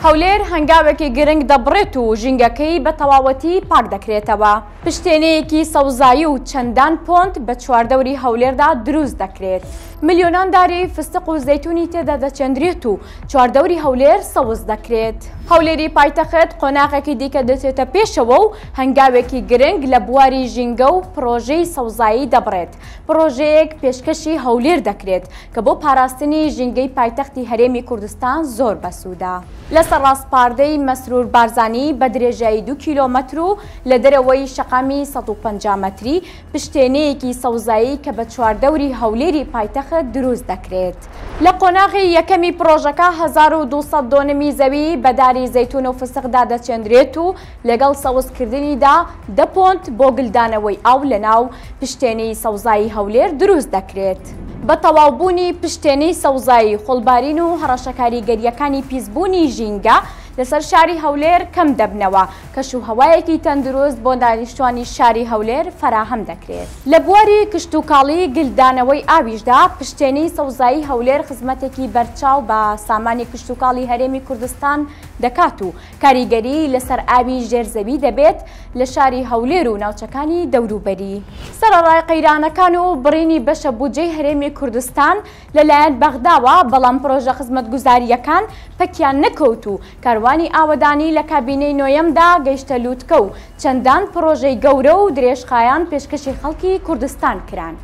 هەولێر هەنگاوێکی گرنگ دەبڕێت و ژینگەکەی بە تەواوەتی پاک دەکرێتەوە. پشتێنەیەکی سەوزایی و چەندان پۆنت بە چواردەوری هەولێردا دروست دەکرێت. ملیۆنان داری فستق و زەیتونی تێدا دەچەندرێت و چواردەوری هەولێر سەوز دەکرێت. هەولێری پایتەخت قۆناغێکی دیکە دەچێتە پێشەوە و هەنگاوێکی گرنگ لە بواری ژینگە و پرۆژەی سەوزایی دەبڕێت. پرۆژەیەک پێشکەشی هەولێر دەکرێت کە بۆ پاراستنی ژینگەی پایتەختی هەرێمی کوردستان زۆر بەسوودە. لەسەر ڕاستپاردەی مەسرور بارزانی بە درێژایی 2 کیلۆمەتر و لە دەرەوەی شەقامی 150 مەتری پشتێنەیەکی سەوزایی کە بە چواردەوری هەولێری پایتەخت دروست دەکرێت. لە قۆناغی یەکەمی پرۆژەکە 1200 دۆنمی زەوی بەداری زەیتون و فستقدا دەچێندرێت و لەگەڵ سەوزکردنیدا 10 پۆنت بۆ گلدانەوەی ئاو لەناو پشتێنەی سەوزایی هەولێر دروست دەکرێت. بە تەواوبوونی پشتێنەی سەوزایی خۆڵبارین و هەڕەشەکاریگەریەکانی پیسبوونی ژینگە لەسەر شاری هەولێر کەم دەبنەوە کەشوهەوایەکی تەندروست بۆ دانیشتوانی شاری هەولێر فراهەم دەکرێت. لە بواری کشتوکاڵی گلدانەوەی ئاویشدا پشتێنەی سەوزایی هەولێر خزمەتێکی بەرچاو بە سامانی کشتوکاڵی هەرێمی کوردستان دەکات و کاریگەری لەسەر ئاوی ژێرزەوی دەبێت لە شاری هەولێر و ناوچەکانی دەوروبەری. سەرەڕای قەیرانەکان و بڕینی بەشە بودجەی هەرێمی کوردستان لەلایەن بەغداوە، بەڵام پرۆژە خزمەتگوزاریەکان پەکیان نەکەوت و کاروانی ئاوەدانی لە کابینەی نۆیەمدا گەیشتە لووتکە و چەندان پرۆژەی گەورە و درێژخایان پێشکەشی خەڵکی کوردستان کران.